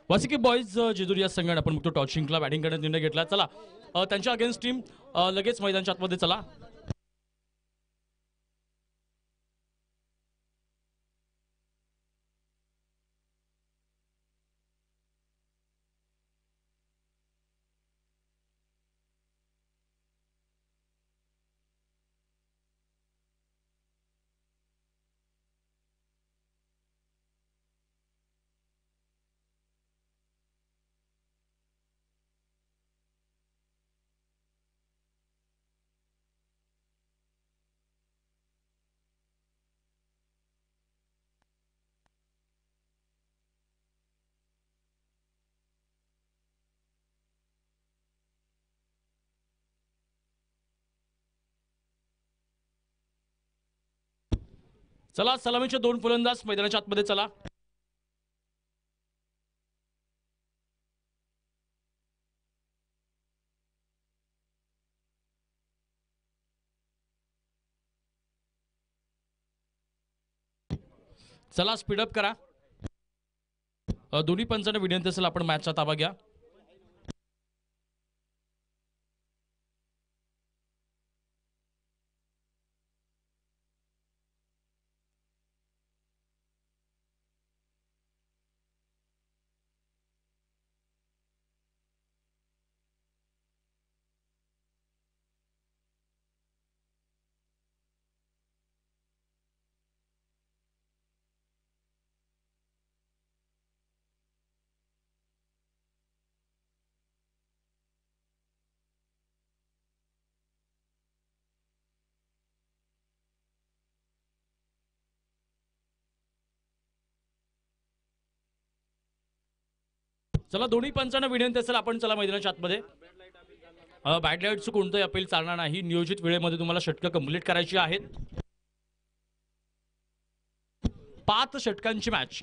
वासिकी boys Jejuri या संघाने आपण बघतो टॉस जिंकला, बॅटिंग करण्याचा निर्णय घेतला. चला त्यांच्या अगेन्स्ट टीम लगेच मैदानाच्या आतमध्ये चला. चला सलामीचे दोन फलंदाज मैदानाच्या आतमध्ये चला. चला स्पीडअप करा. दोन्ही पंचांना विनंती असेल आपण मॅचचा ताबा घ्या. चला दोन्ही पंचांना विनंती असेल आपण चला मैदानाच्या आतमध्ये. बॅड लाईटचं कोणतंही अपील चालणार नाही. नियोजित वेळेमध्ये तुम्हाला षटकं कंप्लीट करायची आहेत. 5 षटकांची मॅच.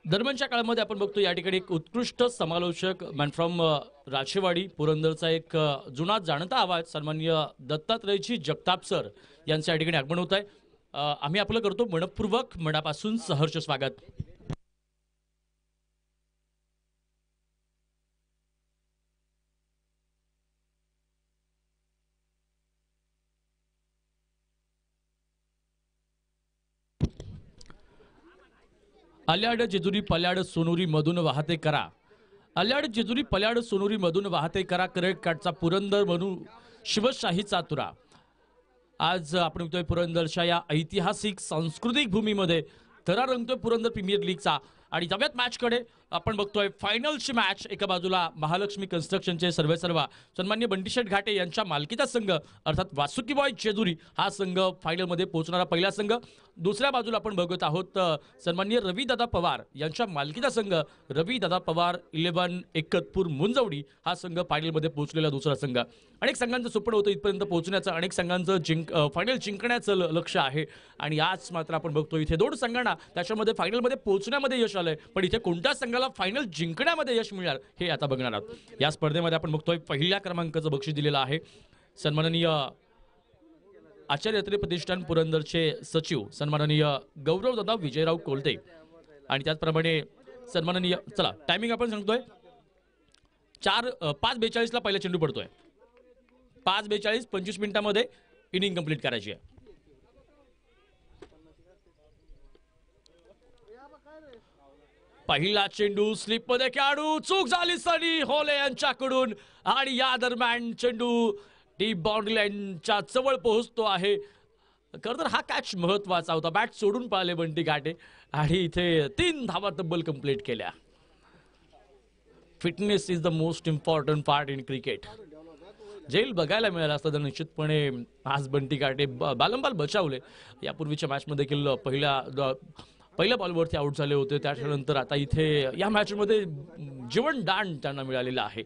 दरम्यानच्या काळामध्ये आपण बघतो या ठिकाणी एक उत्कृष्ट समालोचक मॅन फ्रॉम राजेवाडी पुरंदरचा एक जुना जाणता आवाज सन्माननीय दत्तात्रयजी जगताप सर यांचं या ठिकाणी आगमन होत आहे. आम्ही आपलं करतो मनपूर्वक मनापासून सहर्ष स्वागत. अल्याड जेजुरी पल्याड सोनुरी मधून वाहते करा. अल्याड जेजुरी पल्याड सोनुरी मधून वाहते करा. करेक्ट काटचा पुरंदर म्हणू शिवशाहीचा तुरा. आज आपण बघतोय पुरंदरच्या या ऐतिहासिक सांस्कृतिक भूमीमध्ये थरा रंगतोय पुरंदर प्रीमियर लीगचा. आणि जाऊयात मॅचकडे. आपण बघतोय फायनलची मॅच. एका बाजूला महालक्ष्मी कन्स्ट्रक्शनचे सर्वेसर्वा सन्माननीय बंटीशेठ घाटे यांच्या मालकीचा संघ अर्थात वासुकी बॉय जेजुरी हा संघ फायनलमध्ये पोहोचणारा पहिला संघ. दुसऱ्या बाजूला आपण बघत आहोत सन्माननीय रविदादा पवार यांच्या मालकीचा संघ रविदादा पवार 11 एकतपूर मुंजवडी हा संघ फायनलमध्ये पोहोचलेला दुसरा संघ. अनेक संघांचं स्वप्न होतं इथपर्यंत पोहोचण्याचं. अनेक संघांचं फायनल जिंकण्याचं लक्ष आहे. आणि आज मात्र आपण बघतो इथे 2 संघांना त्याच्यामध्ये फायनलमध्ये पोहोचण्यामध्ये यश आलंय. पण इथे कोणत्या संघाला फायनल जिंकण्यामध्ये यश मिळणार हे आता बघणार आहोत. या स्पर्धेमध्ये आपण बघतोय पहिल्या क्रमांकाचं बक्षीस दिलेलं आहे सन्माननीय आचार्य अत्रे प्रतिष्ठान पुरंदरचे सचिव सन्माननीय गौरवदादा विजयराव कोलते. आणि त्याचप्रमाणे सन्माननीय चला टायमिंग आपण सांगतोय 5:42 ला पहिला चेंडू पडतोय. 5:42 25 मिनिटांमध्ये इनिंग कंप्लीट करायची आहे. पहिला चेंडू स्लिप मध्ये खेळाडू चूक झाली सनी होले यांच्याकडून. आणि या दरम्यान चेंडू डी बाउंड्री लाईनच्या जवळ पोहोचतो आहे. खरं तर हा कॅच महत्वाचा होता. बॅट सोडून पळाले बंटी घाटे आणि इथे 3 धावा तब्बल कंप्लीट केल्या. Fitness is the most important part in cricket. जेल बघायला मिळालं असतं तर निश्चितपणे आज बंटी घाटे बालंबाल बचावले. यापूर्वीच्या मॅचमध्ये देखील पहिल्या बॉलवरती आउट झाले होते. त्याच्यानंतर आता इथे या मॅचमध्ये जीवन दान त्यांना मिळालेलं आहे.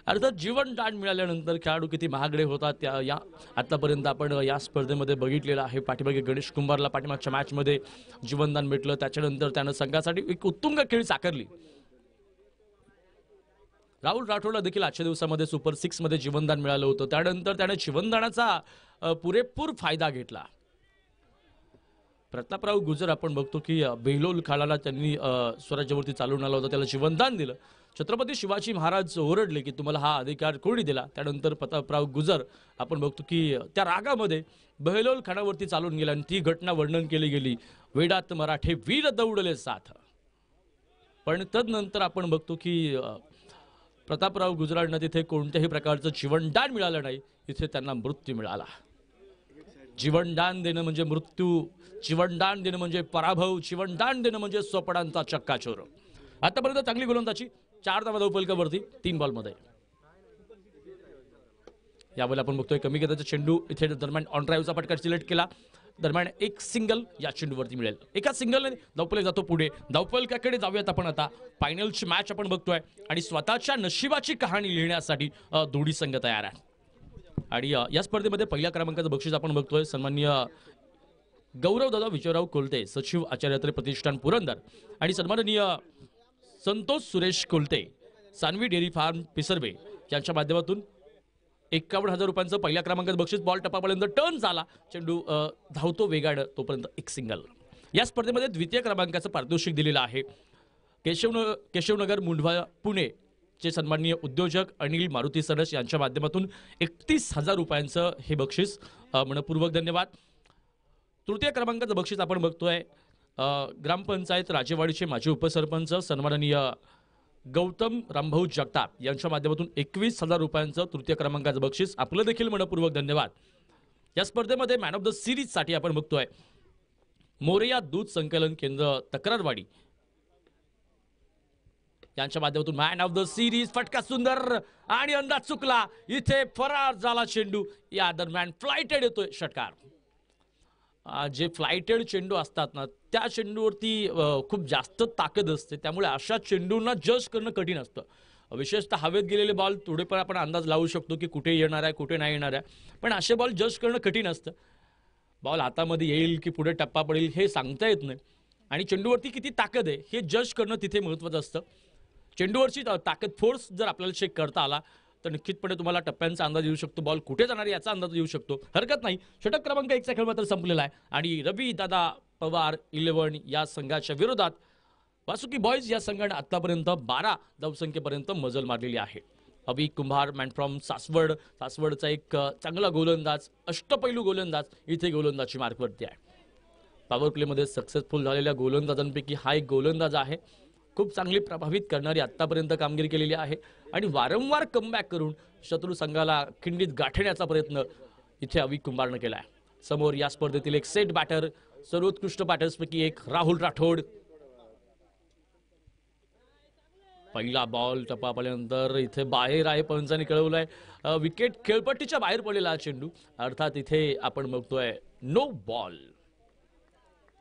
अर्थात जीवनदान मिळाल्यानंतर खेळाडू किती महागडे होतात त्या या आतापर्यंत आपण या स्पर्धेमध्ये बघितलेलं आहे. पाठीमागे गणेश कुंभारला पाठीमागच्या मॅचमध्ये जीवनदान भेटलं, त्याच्यानंतर त्यानं संघासाठी एक उत्तुंग खेळी साकारली. राहुल राठोडला देखील आजच्या दिवसामध्ये सुपर 6 मध्ये जीवनदान मिळालं होतं. त्यानंतर त्याने जीवनदानाचा पुरेपूर फायदा घेतला. प्रतापराव गुजर आपण बघतो की बेलोल खालाला त्यांनी स्वराज्यावरती चालवून आला होता, त्याला जीवनदान दिलं. छत्रपती शिवाजी महाराज ओरडले की तुम्हाला हा अधिकार कोणी दिला. त्यानंतर प्रतापराव गुजर आपण बघतो की त्या रागामध्ये बेलोल खानावरती चालून गेला आणि ती घटना वर्णन केली गेली. वेडात मराठे वीर दौडले साथ. पण तदनंतर आपण बघतो की प्रतापराव गुजरांना तिथे कोणत्याही प्रकारचं जीवनदान मिळालं नाही, इथे त्यांना मृत्यू मिळाला. जीवनदान देणं म्हणजे मृत्यू, जीवनदान देणं म्हणजे पराभव, जीवनदान देणं म्हणजे स्वपडांचा चक्काचूर. आतापर्यंत चांगली गोलंदाजी, 4 धावा धावफलकावरती 3 बॉलमध्ये. यावेळेला आपण बघतोय कमी गतीचा चेंडू इथे दरम्यान ऑन ड्राईव्हचा फटका सिलेक्ट केला. दरम्यान एक सिंगल या चेंडूवरती मिळेल. एका सिंगलने धावफलक जातो पुढे. धावफलकाकडे जाऊयात आपण आता. फायनलची मॅच आपण बघतोय आणि स्वतःच्या नशिबाची कहाणी लिहिण्यासाठी दोन्ही संघ तयार आहे. आणि या स्पर्धेमध्ये पहिल्या क्रमांकाचं बक्षीस आपण बघतोय सन्माननीय गौरवदादा विजयराव कोलते, सचिव आचार्यात्रे प्रतिष्ठान पुरंदर, आणि सन्माननीय संतोष सुरेश कोलते, सानवी डेअरी फार्म पिसर्वे यांच्या माध्यमातून 51,000 रुपयांचं पहिल्या क्रमांकाचं बक्षीस. बॉल टप्पापर्यंत टर्न झाला, चेंडू धावतो वेगाड, तोपर्यंत एक सिंगल. या स्पर्धेमध्ये द्वितीय क्रमांकाचं पारितोषिक दिलेलं आहे केशवनगर मुंढवा पुणे चे सन्माननीय उद्योजक अनिल मारुती सरस यांच्या माध्यमातून 31,000 रुपयांचं हे बक्षीस. मनपूर्वक धन्यवाद. तृतीय क्रमांकाचं बक्षीस आपण बघतोय ग्रामपंचायत राजेवाडीचे माजी उपसरपंच सन्माननीय गौतम रामभाऊ जगताप यांच्या माध्यमातून 21,000 रुपयांचं तृतीय क्रमांकाचं बक्षीस. आपलं देखील मनपूर्वक धन्यवाद. या स्पर्धेमध्ये मॅन ऑफ द सिरीज साठी आपण बघतोय मोरया दूध संकलन केंद्र तक्रारवाडी यांच्या माध्यमातून मॅन ऑफ द सिरीज. फटका सुंदर आणि अंदाज चुकला, इथे फरार झाला चेंडू. या दरम्यान फ्लाइटेड येतोय षटकार. जे फ्लाइटेड चेंडू असतात ना त्या चेंडूवरती खूप जास्त ताकद असते, त्यामुळे अशा चेंडूंना जज करणं कठीण असतं. विशेषतः हवेत गेलेले बॉल थोडेफार आपण अंदाज लावू शकतो की कुठे येणार आहे कुठे नाही येणार आहे, पण असे बॉल जज करणं कठीण असतं. बॉल हातामध्ये येईल की पुढे टप्पा पडेल हे सांगता येत नाही, आणि चेंडूवरती किती ताकद आहे हे जज करणं तिथे महत्त्वाचं असतं. चेंडूवरची ताकद फोर्स जर आपल्याला चेक करता आला तर निश्चितपणे तुम्हाला टप्प्यांचा अंदाज येऊ शकतो, बॉल कुठे जाणार याचा अंदाज येऊ शकतो. हरकत नाही. षटक क्रमांक 1चा खेळ मात्र संपलेला आहे आणि रवी दादा पवार 11 या संघाच्या विरोधात वासुकी बॉयज या संघाने आतापर्यंत 12 धावसंख्येपर्यंत मजल मारलेली आहे. अवी कुंभार मॅन फ्रॉम सासवडचा एक चांगला गोलंदाज, अष्टपैलू गोलंदाज इथे गोलंदाजी मार्कवरती आहे. पॉवर प्लेमध्ये सक्सेसफुल झालेल्या गोलंदाजांपैकी हा एक गोलंदाज आहे. खूप चांगली प्रभावित करणारी आतापर्यंत कामगिरी केलेली आहे आणि वारंवार कमबॅक करून शत्रू संघाला खिंडीत गाठण्याचा प्रयत्न इथे अवी कुंभारनं केला आहे. समोर या स्पर्धेतील एक सेट बॅटर, सर्वोत्कृष्ट बॅटर्सपैकी एक राहुल राठोड. पहिला बॉल टप्पापर्यंत इथे बाहेर आहे, पंचांनी कळवलंय विकेट खेळपट्टीच्या बाहेर पडलेला चेंडू, अर्थात इथे आपण बघतोय नो बॉल.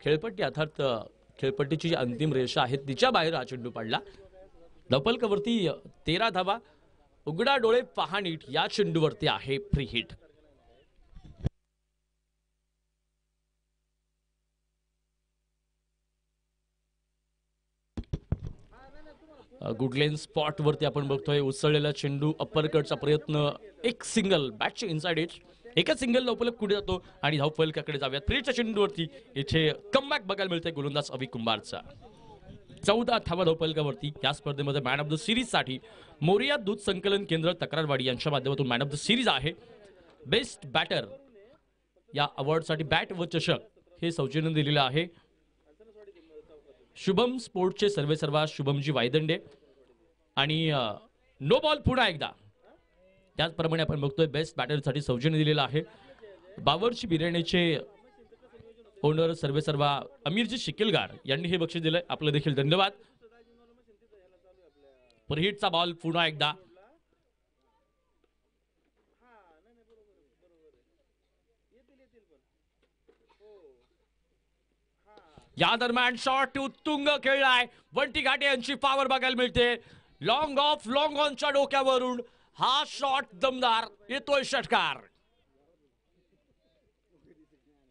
खेळपट्टी अर्थात खेळपट्टीची जी अंतिम रेषा आहे तिच्या बाहेर हा चेंडू पडला. धावफलकावरती 13 धावा. उघडा डोळे पहा नीट या चेंडूवरती आहे फ्री हिट. गुडलेन स्पॉट वरती आपण बघतोय उसळलेला चेंडू, अप्परकटचा प्रयत्न, एक सिंगल बॅटचे इनसाइड एज. एका सिंगल धावफलक पुढे जातो आणि धावफलकाकडे जाऊयात. फ्रीच्या चेंडूवरती इथे कमबॅक बघायला मिळते गोलंदाज अवी कुंभारचा. 14 धावा धावफलकावरती. या स्पर्धेमध्ये मॅन ऑफ द सिरीज साठी मोरिया दूध संकलन केंद्र तक्रारवाडी यांच्या माध्यमातून मॅन ऑफ द सिरीज आहे. बेस्ट बॅटर या अवॉर्डसाठी बॅट व चषक हे सौजन्य दिलेलं आहे शुभम स्पोर्ट्सचे सर्वेसर्वा शुभमजी वायदंडे. आणि नो बॉल पुन्हा एकदा. त्याचप्रमाणे आपण बघतोय बेस्ट बॅटरसाठी सौजन्य दिलेलं आहे बावर्ची बिर्याणीचे ओनर सर्वेसर्वा अमीरजी शिकिलगार यांनी हे बक्षीस दिलंय. आपलं देखील धन्यवाद. परहिटचा बॉल पुन्हा एकदा. या दरम्यान शॉट उत्तुंग खेळलाय. वंटी घाटे यांची पावर बघायला मिळते. लॉंग ऑफ लॉंग ऑनच्या डोक्यावरून हा शॉट दमदार, येतोय षटकार.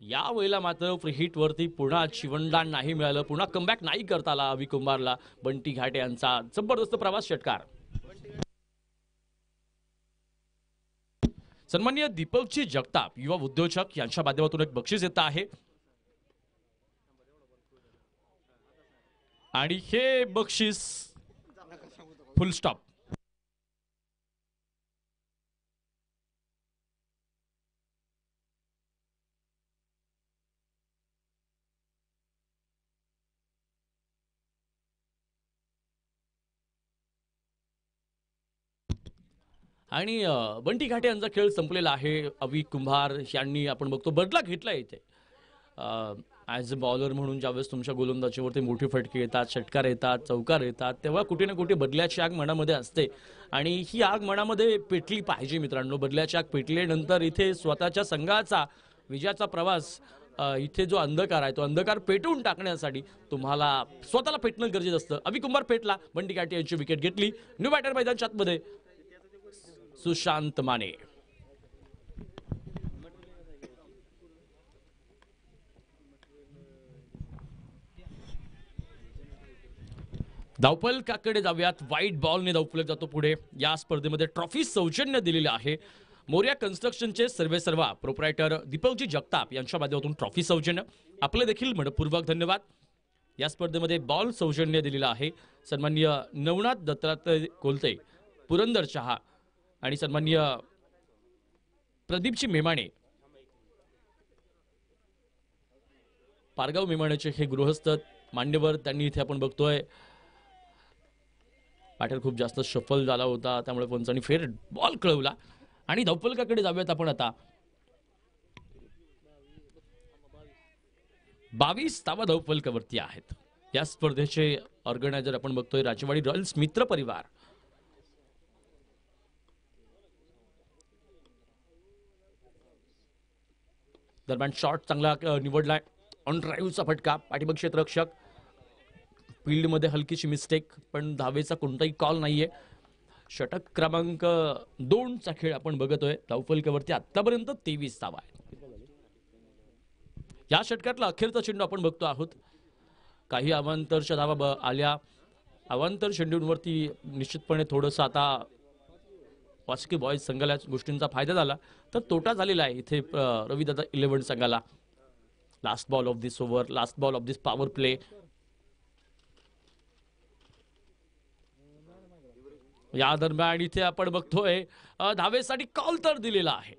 या वेळेला मात्र फ्री हिट वरती पुन्हा शिवणदान नाही मिळालं, पुन्हा कमबॅक नाही करता आला अवी कुंभारला. बंटी घाटे यांचा जबरदस्त प्रवास, षटकार. सन्माननीय दीपकजी जगताप युवा उद्योजक यांच्या माध्यमातून एक बक्षीस येत आहे आणि हे बक्षीस फुल स्टॉप. आणि बंटी घाटे यांचा खेळ संपलेला आहे. अवी कुंभार यांनी आपण बघतो बदला घेतला इथे. ॲज अ बॉलर म्हणून ज्यावेळेस तुमच्या गोलंदाजीवरती मोठी फटके येतात, षटकार येतात, चौकार येतात, तेव्हा कुठे ना कुठे बदल्याची आग मनामध्ये असते आणि ही आग मनामध्ये पेटली पाहिजे मित्रांनो. बदल्याची आग पेटल्यानंतर इथे स्वतःच्या संघाचा विजयाचा प्रवास, इथे जो अंधकार आहे तो अंधकार पेटवून टाकण्यासाठी तुम्हाला स्वतःला पेटणं गरजेचं असतं. अवी कुंभार पेटला, बंटी घाटे यांची विकेट घेतली. न्यू बॅटर मैदानच्या आतमध्ये सुशांत माने. धावफलकाकडे जाऊयात. व्हाईट बॉलने धावफलक जातो पुढे. या स्पर्धेमध्ये ट्रॉफी सौजन्य दिलेले आहे मोर्या कन्स्ट्रक्शनचे सर्वेसर्वा प्रोप्रायटर दीपकजी जगताप यांच्या माध्यमातून ट्रॉफी सौजन्य. आपले देखील मनपूर्वक धन्यवाद. या स्पर्धेमध्ये बॉल सौजन्य दिलेला आहे सन्माननीय नवनाथ दत्तात्रय कोलते, पुरंदर चहा आणि सन्माननीय प्रदीपजी मेमाणे, पारगाव मेमाण्याचे हे गृहस्थ मान्यवर. त्यांनी इथे आपण बघतोय पॅटर्न खूप जास्त शफल झाला होता, त्यामुळे पंचांनी फेर बॉल कळवला. आणि धावफलकाकडे जाऊयात आपण आता. 22 धावा धावफलकावरती आहेत. या स्पर्धेचे ऑर्गनायझर आपण बघतोय राजवाडी रॉयल्स मित्र परिवार. दरम्यान शॉट चांगला निवडलाय. ऑन ड्राईव्हचा फटका, पाठीमाग क्षेत्ररक्षक, फील्डमध्ये हलकीशी मिस्टेक, पण धावेचा कोणताही कॉल नाहीये. षटक क्रमांक 2चा खेळ आपण बघतोय. धावफलकावरती आतापर्यंत 23 धावा आहेत. या षटकातला अखेरचा चेंडू आपण बघतो आहोत. काही अवांतरच्या धावा आल्या. अवांतर चेंडूंवरती निश्चितपणे थोडंसं आता वासुकी बॉयज संघाला गोष्टींचा फायदा झाला, तर तोटा झालेला आहे इथे रविदादा 11 संघाला. Last ball of this over, last ball of this power play. या दरम्यान इथे आपण बघतोय धावेसाठी कॉल तर दिलेला आहे,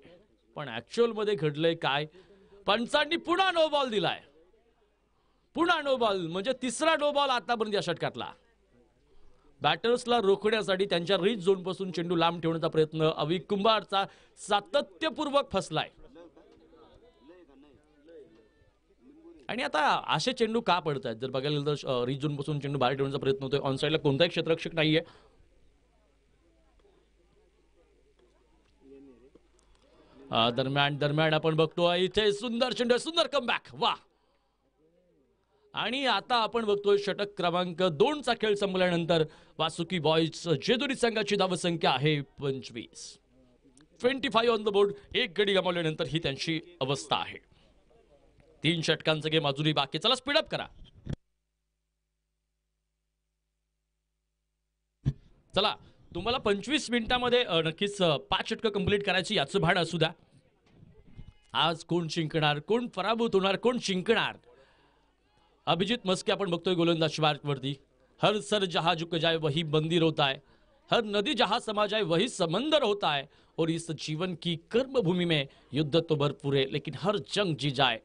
पण ऍक्च्युअल मध्ये घडलंय काय, पंचांनी पुन्हा नो बॉल दिलाय. पुन्हा नो बॉल म्हणजे तिसरा नो बॉल आतापर्यंत या षटकातला. बॅटर्सला रोखण्यासाठी त्यांच्या रिच झोन पासून चेंडू लांब ठेवण्याचा प्रयत्न अवी कुंभारचा सातत्यपूर्वक फसलाय. आणि आता असे चेंडू का पडत आहेत जर बघायला गेलं तर रिच झोन पासून चेंडू बाहेर ठेवण्याचा प्रयत्न होतोय. ऑन साइडला कोणताही क्षेत्ररक्षक नाहीये. दरम्यान आपण बघतोय इथे सुंदर चेंडू, सुंदर कमबॅक, वा. आणि आता आपण बघतोय षटक क्रमांक 2चा खेळ संपल्यानंतर वासुकी बॉयज जेजुरी संघाची धावसंख्या आहे 25. 25 ऑन द बोर्ड. एक गडी गमावल्यानंतर ही त्यांची अवस्था आहे. 3 षटकांचा गेम अजूनही बाकी. चला स्पीडअप करा. चला, तुम्हाला 25 मिनिटांमध्ये नक्कीच 5 षटकं कंप्लीट करायची, याचं भान असू द्या. आज कोण जिंकणार, कोण पराभूत होणार, कोण जिंकणार. अभिजित मस्के आपण बघतोय गोलंदाज मार्कवरती. हर सर जहां झुक जाए वही मंदिर होता है, हर नदी जहां समा जाए वही समंदर होता है, और इस जीवन की कर्मभूमि में युद्ध तो भरपूर है लेकिन हर जंग जी जाए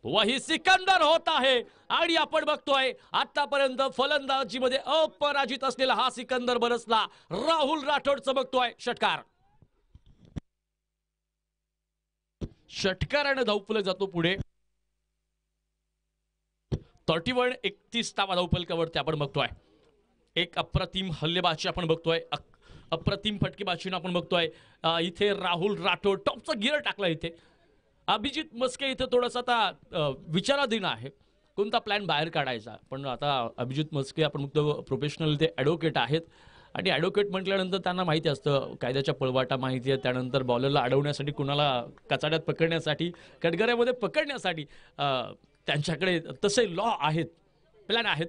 वही सिकंदर होता है. आणि आपण बघतोय आतापर्यंत फलंदाजीमध्ये अपराजित असलेला हा सिकंदर बरसला. राहुल राठोड चमकतोय. षटकार, षटकाराने धावफलक जातो पुढे. 31 धावा धावफलकावरती आपण बघतोय. एक अप्रतिम हल्लेबाजी आपण बघतोय, अप्रतिम फटकेबाजीनं आपण बघतोय. इथे राहुल राठोड टॉपचा गिअर टाकला. इथे अभिजित मस्के इथे थोडासा आता विचाराधीन आहे कोणता प्लॅन बाहेर काढायचा, पण आता अभिजित मस्के आपण बघतो प्रोफेशनल ते ॲडव्होकेट आहेत आणि ॲडव्होकेट म्हटल्यानंतर त्यांना माहिती असतं कायद्याच्या पळवाटा माहिती आहे, त्यानंतर बॉलरला अडवण्यासाठी कुणाला कचाड्यात पकडण्यासाठी कटघऱ्यामध्ये पकडण्यासाठी त्यांच्याकडे तसे लॉ आहेत, प्लॅन आहेत.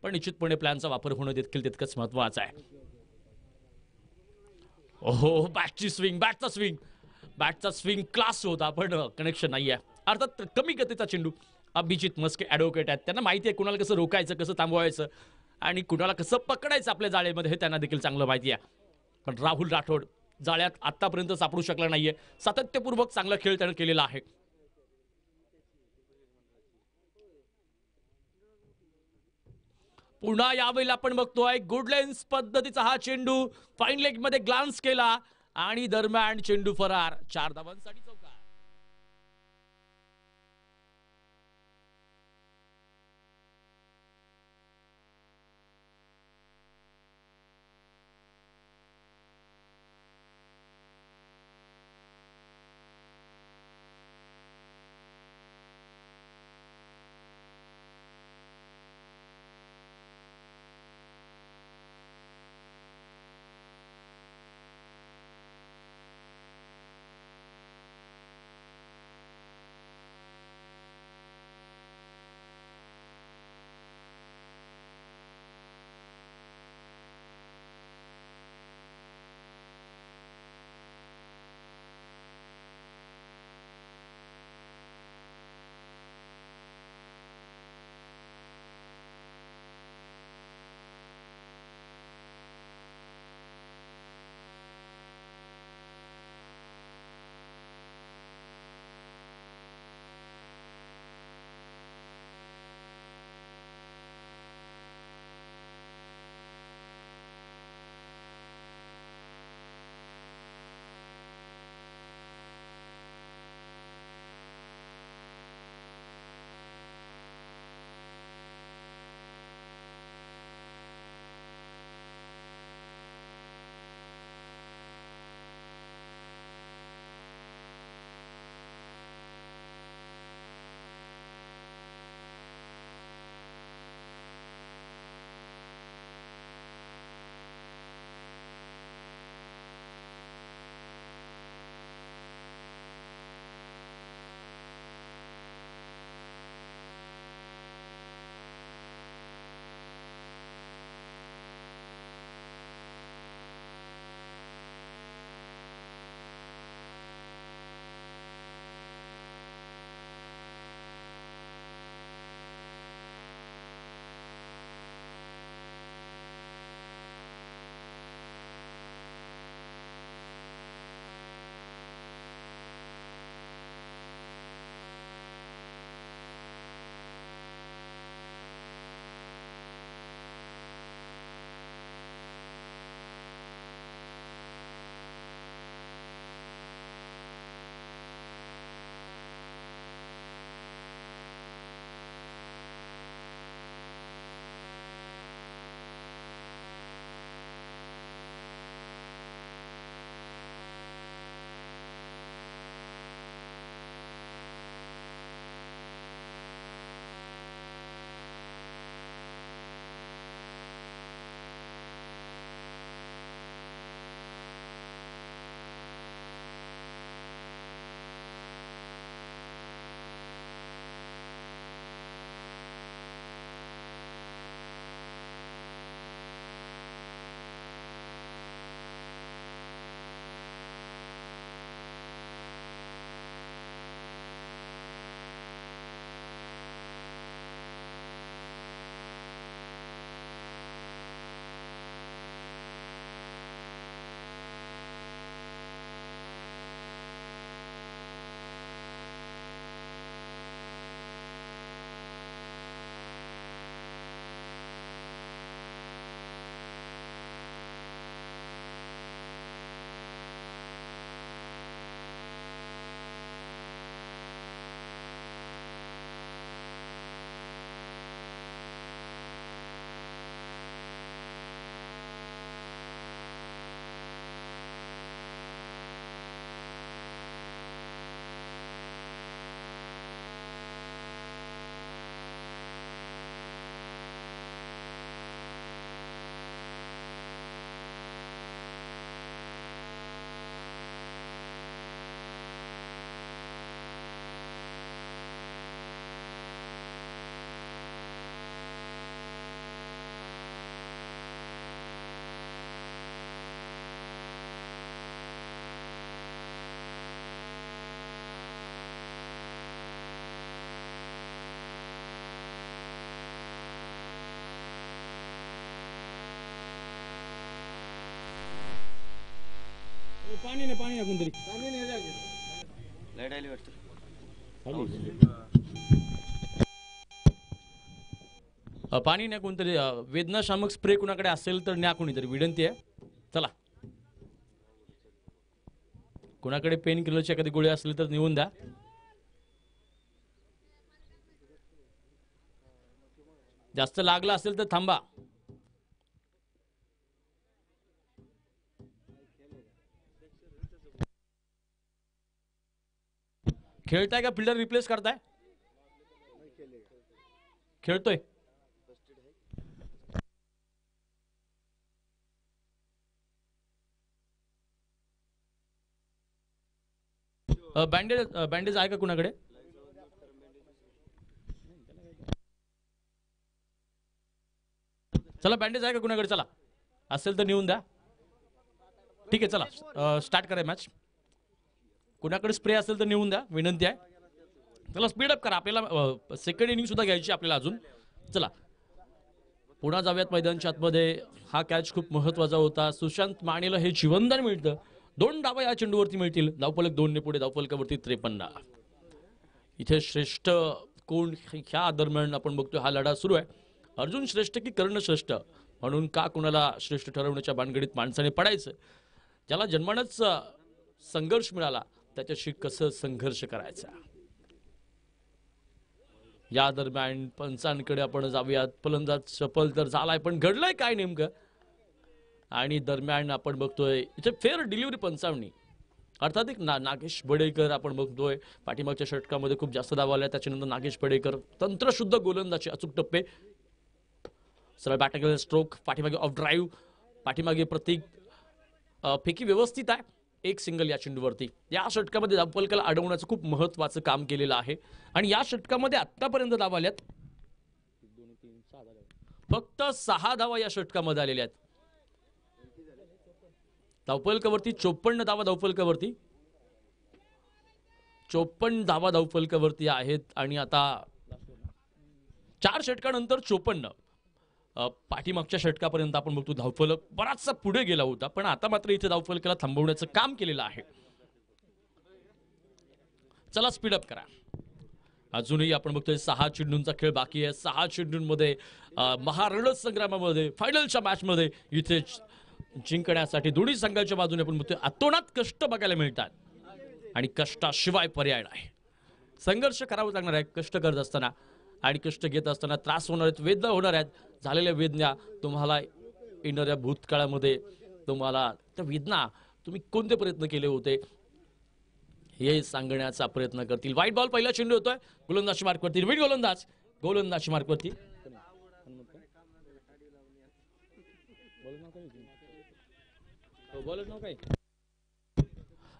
पण निश्चितपणे प्लॅनचा वापर होणं देखील तितकंच महत्त्वाचं आहे. ओहो, बॅटची स्विंग, बॅटचा स्विंग क्लास होता, पण कनेक्शन नाही आहे. अर्थात कमी गतीचा चेंडू. अभिजित मस्के ॲडव्होकेट आहेत, त्यांना माहिती आहे कुणाला कसं रोकायचं, कसं थांबवायचं आणि कुणाला कसं पकडायचं आपल्या जाळेमध्ये, हे त्यांना देखील चांगलं माहिती आहे. पण राहुल राठोड जाळ्यात आतापर्यंत सापडू शकला नाहीये. सातत्यपूर्वक चांगला खेळ त्यानं केलेला आहे. पुन्हा यावेळी आपण बघतोय गुड लेन्स पद्धतीचा हा चेंडू फाईन लेग मध्ये ग्लान्स केला आणि दरम्यान चेंडू फरार. 4 धावांसाठी चौकार. पाणी नाही कोणतरी लाईट आली वाटतं. पाणी नाही कोणतरी वेदनाशामक स्प्रे कुणाकडे असेल तर न्या कोणीतरी विनंती आहे. चला कुणाकडे पेन किलरची एखादी गोळी असली तर नेऊन द्या. जास्त लागला असेल तर थांबा. खेळताय का फिल्डर रिप्लेस करताय? खेळतोय. बँडेज आहे का कुणाकडे? चला बँडेज आहे का कुणाकडे? चला असेल तर नेऊन द्या. ठीक आहे चला स्टार्ट करा मॅच. कुणाकडे स्प्रे असेल तर नेऊन द्या विनंती आहे. चला स्पीडअप करा. आपल्याला सेकंड इनिंग सुद्धा घ्यायची आपल्याला अजून. चला पुन्हा जाऊयात मैदानाच्या आतमध्ये. हा कॅच खूप महत्वाचा होता. सुशांत मानेला हे जीवनदान मिळतं. 2 डावा या चेंडूवरती मिळतील. धावफलक 2 ने पुढे. धावफलकावरती 53. इथे श्रेष्ठ कोण ह्या दरम्यान आपण बघतोय हा लढा सुरू आहे. अर्जुन श्रेष्ठ की कर्ण श्रेष्ठ म्हणून का कुणाला श्रेष्ठ ठरवण्याच्या भानगडीत माणसाने पडायचं. ज्याला जन्मानच संघर्ष मिळाला त्याच्याशी कसं संघर्ष करायचा. या दरम्यान पंचांकडे आपण जाऊयात. फलंदाज सफल तर झालाय पण घडलंय काय नेमकं. आणि दरम्यान आपण बघतोय इथे फेअर डिलिव्हरी पंचावणी. अर्थात एक नागेश बडेकर आपण बघतोय पाठीमागच्या षटकामध्ये खूप जास्त धावा आल्या. त्याच्यानंतर नागेश बडेकर तंत्रशुद्ध गोलंदाजी अचूक टप्पे. सरळ बॅटॅकल स्ट्रोक. पाठीमागे ऑफ ड्राईव्ह. पाठीमागे प्रतीक. फेकी व्यवस्थित आहे. एक सिंगल या चेंडूवरती. या षटकामध्ये धावफलकाला अडवण्याचं खूप महत्वाचं काम केलेलं आहे. आणि या षटकामध्ये आतापर्यंत धावा आल्यात फक्त 6 धावा या षटकामध्ये आलेल्या आहेत. धावफलकावरती 54 धावा धावफलकावरती 54 धावा धावफलकावरती आहेत. आणि आता 4 षटकानंतर 54. पाठीमागच्या षटकापर्यंत आपण बघतो धावफलक बराचसा पुढे गेला होता पण आता मात्र इथे धावफलकाला थांबवण्याचं काम केलेलं आहे. चला स्पीडअप करा. अजूनही आपण बघतोय 6 चेंडूंचा खेळ बाकी आहे. 6 चेंडूंमध्ये महारणज संग्रामामध्ये फायनलच्या मॅच मध्ये इथे जिंकण्यासाठी दोन्ही संघाच्या बाजूने आपण बघतोय अतोनात कष्ट बघायला मिळतात. आणि कष्टाशिवाय पर्याय नाही. संघर्ष करावा लागणार आहे कष्ट करत असताना. आणि कष्ट घेत असताना त्रास होणार आहेत. वेदना होणार आहेत. झालेल्या वेदना तुम्हाला येणाऱ्या भूतकाळामध्ये तुम्हाला त्या वेदना तुम्ही कोणते प्रयत्न केले होते हे सांगण्याचा प्रयत्न करतील. वाईट बॉल पहिला चेंडू होतोय. गोलंदाजी मार्कवरती. नवीन गोलंदाजी मार्कवरती.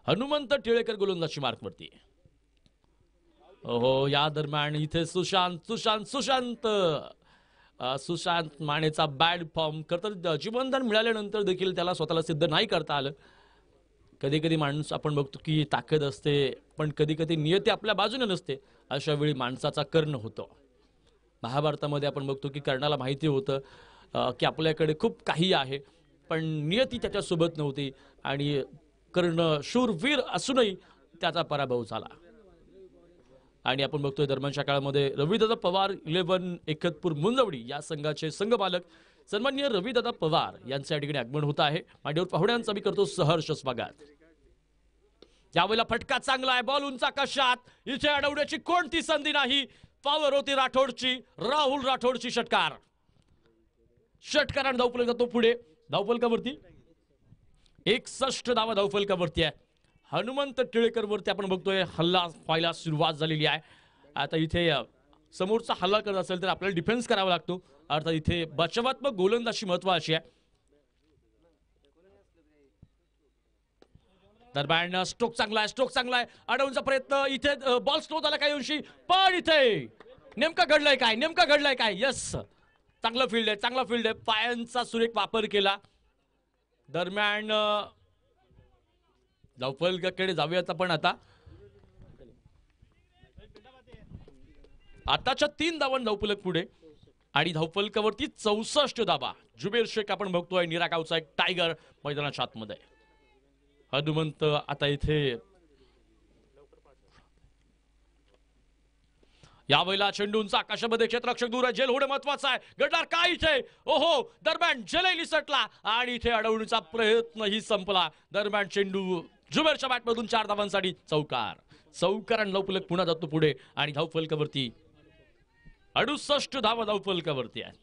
हनुमंत टिळेकर गोलंदाजी मार्कवरती. हो या दरम्यान इथे सुशांत मानेचा बॅड फॉर्म. खरं जीवनदान मिळाल्यानंतर देखील त्याला स्वतःला सिद्ध नाही करता आलं. कधी कधी माणूस आपण बघतो की ताकद असते पण कधी कधी नियती आपल्या बाजूने नसते. अशा वेळी माणसाचा कर्ण होतो. महाभारतामध्ये आपण बघतो की कर्णाला माहिती होतं की आपल्याकडे खूप काही आहे पण नियती त्याच्यासोबत नव्हती. आणि कर्ण शूरवीर असूनही त्याचा पराभव झाला. आणि आपण बघतोय दरम्यानच्या काळामध्ये रविदादा पवार 11 एकतपूर मुंजवडी या संघाचे संघपालक सन्माननीय रविदादा पवार यांच्या ठिकाणी आगमन होत आहे. मांडीवर पाहुण्यांचा मी करतो सहर्ष स्वागत. यावेळेला फटका चांगला आहे. बॉल उंच आकाशात. इथे अडवण्याची कोणती संधी नाही. पावर होती राठोडची. राहुल राठोडची षटकार. षटकाराने धावफलक जातो पुढे. धावफलकावरती 61 धावा धावफलकावरती आहे. हनुमंत टिळेकर वरती आपण बघतोय हल्ला व्हायला सुरुवात झालेली आहे. आता इथे समोरचा हल्ला करत असेल तर आपल्याला डिफेन्स करावा लागतो. अर्थात इथे बचावात्मक गोलंदाजी महत्वाची आहे. दरम्यान स्ट्रोक चांगला आहे. अडवण्याचा प्रयत्न. इथे बॉल स्लो झाला काही अंशी पण इथे नेमका घडलंय काय. यस चांगला फील्ड आहे. पायांचा सुरेख वापर केला. दरम्यान धावफलकाकडे जाऊयात आपण. आताच्या 3 धावांनी धावफलक पुढे. आणि धावफलकावरती 64 धावा. जुबेर शेख आपण बघतोय निरागावचा एक टायगर मैदानाच्या आतमध्ये. हनुमंत आता इथे यावेळेला चेंडूंचा आकाशामध्ये क्षेत्ररक्षक दूर आहे, झेल होणं महत्वाचं आहे. घडणार काय इथे? ओहो, दरम्यान झेलही निसटला आणि इथे अडवण्याचा प्रयत्नही संपला. दरम्यान चेंडू जुबेरच्या बॅटमधून 4 धावांसाठी चौकार आणि लवपलक पुन्हा जातो पुढे आणि धावफलकावरती 68 धावा धावफलकावरती आहे.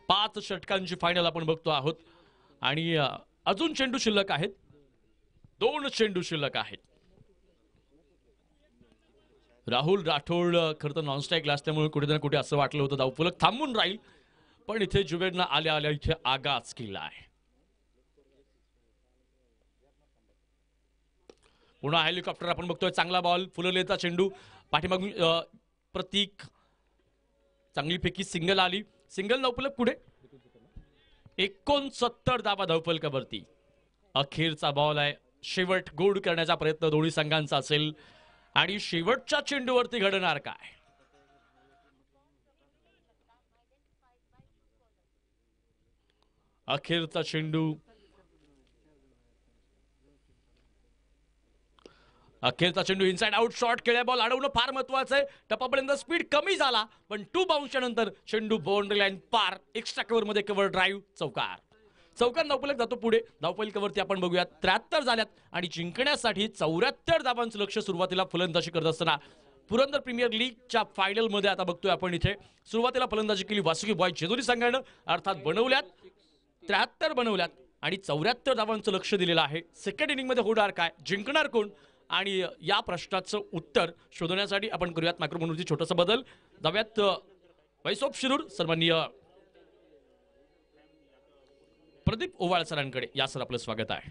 5 षटकांची फायनल आपण बघतो आहोत आणि अजून चेंडू शिल्लक आहेत, 2 चेंडू शिल्लक आहेत. राहुल राठोड खरं तर नॉनस्ट्राईकला असल्यामुळे कुठे ना कुठे असं वाटलं होतं धावफलक थांबून राहील, पण इथे जुबेरनं आल्या आल्या इथे आगाज केला आहे. पुन्हा हेलिकॉप्टर आपण बघतोय, चांगला बॉल, फुललेचा चेंडू पाठीमागून प्रतीक, चांगली पैकी सिंगल आली, सिंगल धावफलक पुढे 69 धावा धावफलकावरती. अखेरचा बॉल आहे, शेवट गोड करण्याचा प्रयत्न दोन्ही संघांचा असेल आणि शेवटच्या चेंडूवरती घडणार काय? अखेरचा चेंडू, इनसाइड आउट शॉट केल्या, बॉल अडवणं फार महत्वाचं आहे. टप्पापर्यंत स्पीड कमी झाला, पण 2 बाउन्सच्या नंतर चेंडू बाउंड्री लाईन पार, एक्स्ट्रा कव्हर मध्ये कव्हर ड्राईव्ह, चौकार धावफलक जातो पुढे. धावफलकावरती आपण बघूया 73 झाल्यात आणि जिंकण्यासाठी 74 धावांचं लक्ष सुरुवातीला फलंदाजी करत असताना पुरंदर प्रीमियर लीगच्या फायनल मध्ये आता बघतोय आपण इथे सुरुवातीला फलंदाजी केली वासुकी बॉय जेजुरी संघानं, अर्थात बनवल्यात 73 बनवल्यात आणि 74 धावांचं लक्ष दिलेलं आहे. सेकंड इनिंग मध्ये होणार काय, जिंकणार कोण, आणि या प्रश्नाचं उत्तर शोधण्यासाठी आपण करूयात मायक्रोफोनवरती छोटासा बदल. जाऊयात व्हाईस ऑफ शिरूर सन्माननीय प्रदीप ओवाळ सरांकडे. या सर, आपलं स्वागत आहे.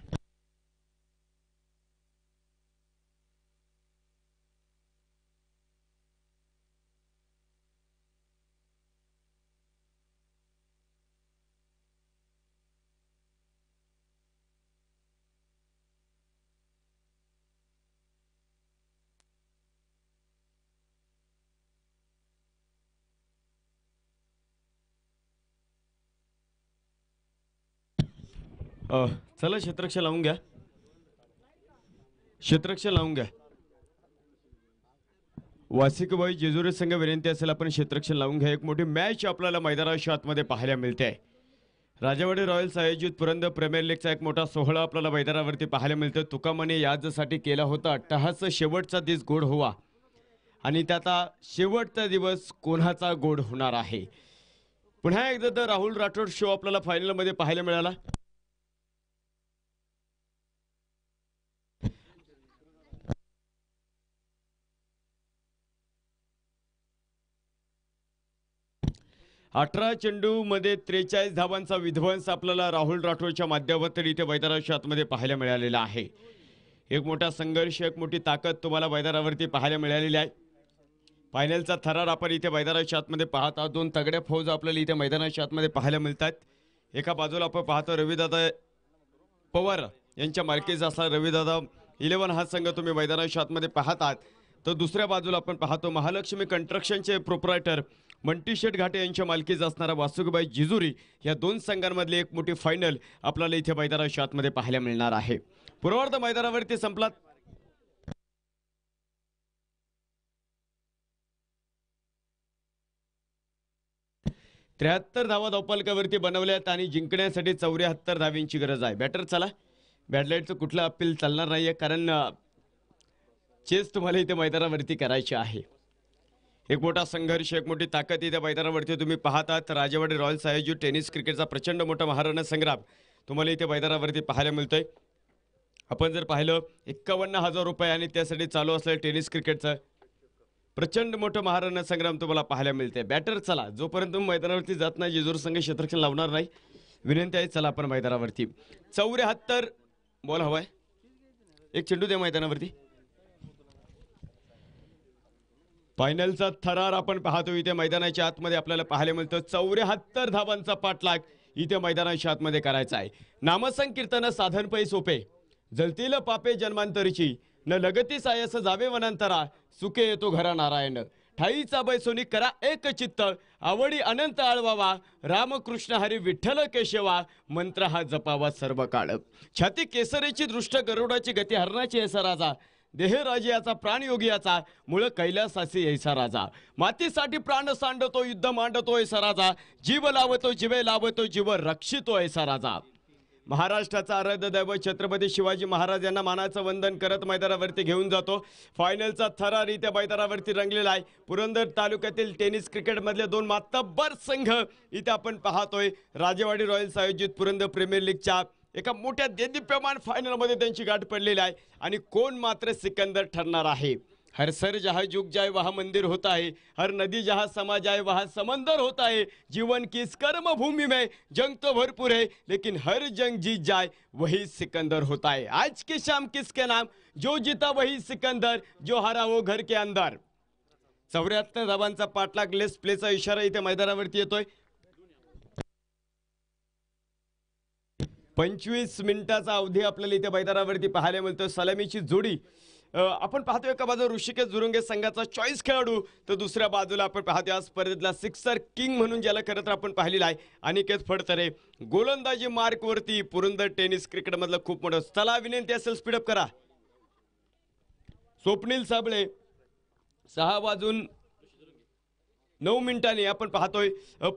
चला क्षेत्ररक्षण लावून घ्या, क्षेत्ररक्षण लावून घ्या. वासिकबाई जेजुरी संघ विनंती असेल आपण क्षेत्ररक्षण लावून घ्या. एक मोठी मॅच आपल्याला मैदानाच्या आतमध्ये पाहायला मिळते. राजावाडी रॉयल्स आयोजित पुरंदर प्रीमियर लीगचा एक मोठा सोहळा आपल्याला मैदानावरती पाहायला मिळतो. तुकामने यासाठी केला होता अट्टहास शेवटचा दिवस गोड व्हावा आणि त्याचा शेवटचा दिवस कोणाचा गोड होणार आहे. पुन्हा एकदा तर राहुल राठोड शो आपल्याला फायनल मध्ये पाहायला मिळाला. अठरा चेंडू मध्ये 43 धावांचा विध्वंस आपल्याला राहुल राठोडच्या माध्यमातून इथे मैदानाच्या आतमध्ये पाहायला मिळालेला आहे. एक मोठा संघर्ष, एक मोठी ताकद तुम्हाला मैदानावरती पाहायला मिळालेली आहे. फायनलचा थरार आपण इथे मैदानाच्या आतमध्ये पाहत आहोत. 2 तगड्या फौज आपल्याला इथे मैदानाच्या आतमध्ये पाहायला मिळतात. एका बाजूला आपण पाहतो रविदादा पवार यांच्या मालकीचा असला रविदादा 11 हा संघ तुम्ही मैदानाच्या आतमध्ये पाहत आहात. तर दुसऱ्या बाजूला आपण पाहतो महालक्ष्मी कंस्ट्रक्शनचे प्रोप्रायटर मंटी शेठ घाटे यांच्या मालकीचा असणारा वासुकीबाई जेजुरी. या 2 संघांमधली एक मोठी फायनल आपल्याला इथे मैदानाच्या आतमध्ये पाहायला मिळणार आहे. पूर्वार्ध मैदानावरती संपला. त्र्याहत्तर धावा धावफलकावरती बनवल्यात आणि जिंकण्यासाठी 74 धावांची गरज आहे. बॅटर चला, बॅटलाईटचं कुठलं अपील चालणार नाहीये, कारण चेस तुम्हाला इथे मैदानावरती करायची आहे. एक मोठा संघर्ष, एक मोठी ताकद इथे मैदानावरती तुम्ही पाहतात. राजेवाडी रॉयल्स आयोजित टेनिस क्रिकेटचा प्रचंड मोठा महारण संग्राम तुम्हाला इथे मैदानावरती पाहायला मिळतोय. आपण जर पाहिलं 51,000 रुपये आणि त्यासाठी चालू असलेलं टेनिस क्रिकेटचं प्रचंड मोठं महारण संग्राम तुम्हाला पाहायला मिळते. बॅटर चला, जोपर्यंत तुम्ही मैदानावरती जात नाही जेजूर संघ क्षेत्ररक्षण लावणार नाही. विनंती आहे, चला आपण मैदानावरती. 74 बॉल हवाय, एक चेंडू द्या मैदानावरती. फायनलचा थरार आपण पाहतो इथे मैदानाच्या आतमध्ये आपल्याला पाहायला मिळतं. 74 धावांचा पाठलाग इथे मैदानाच्या आतमध्ये करायचा आहे. नामसंकीर्तन साधन पै सोपे, जलतील पापे जन्मांतरीची, न लगती सायस जावे वनांतरा, सुखे येतो घरा नारायण. ठाईचा बैसोनी करा एक चित्त, आवडी अनंत आळवावा, रामकृष्ण हरी विठ्ठल केशवा, मंत्र हा जपावा सर्व काळ. छाती केसरीची दृष्ट गरुडाची गती हरणाची ऐसा राजा, देहराजी याचा प्राणयोगी याचा, मूळ कैलासासी ऐसा राजा. मातीसाठी प्राण सांडतो, युद्ध मांडतो ऐसा राजा, जीव लावतो जीवे लावतो, जीव रक्षितो ऐसा राजा. महाराष्ट्राचा आराध्य दैवत छत्रपती शिवाजी महाराज यांना मानाचं वंदन करत मैदानावरती घेऊन जातो. फायनलचा थरार इथे मैदानावरती रंगलेला आहे. पुरंदर तालुक्यातील टेनिस क्रिकेटमधले दोन मातब्बर संघ इथे आपण पाहतोय. राजेवाडी रॉयल्स आयोजित पुरंदर प्रीमियर लीगच्या एका मोठ्या देदीप्यमान फायनलमध्ये त्यांची गाठ पडलेली आहे. आणि कोण मात्र सिकंदर ठरणार आहे. हर सर जहाँ झुक जाए वहाँ मंदिर होता है, हर नदी जहाँ समा जाए वहाँ समंदर होता है. जीवन की इस कर्म भूमि में जंग तो भरपूर है, लेकिन हर जंग जीत जाए वही सिकंदर होता है. आज की शाम किसके नाम, जो जीता वही सिकंदर, जो हारा वो घर के अंदर. 74 धावांचा पाठलाग, लेस प्लेचा इशारा इथे मैदानावरती येतोय. 25 मिनिटाचा अवधी आपल्याला इथे मैदानावरती पाहायला मिळतो. सलामीची जोडी आपण पाहतोय. एका बाजूला ऋषिकेश जुरुंगे संघाचा चॉईस खेळाडू, तर दुसऱ्या बाजूला आपण पाहतोय या स्पर्धेतला सिक्सर किंग म्हणून ज्याला खरं तर आपण पाहिलेला आहे अनिकेत फडतरे. गोलंदाजी मार्कवरती पुरंदर टेनिस क्रिकेट मधलं खूप मोठं. चला विनंती असेल स्पीडअप करा. स्वप्नील साबळे 6:09 आपण पाहतोय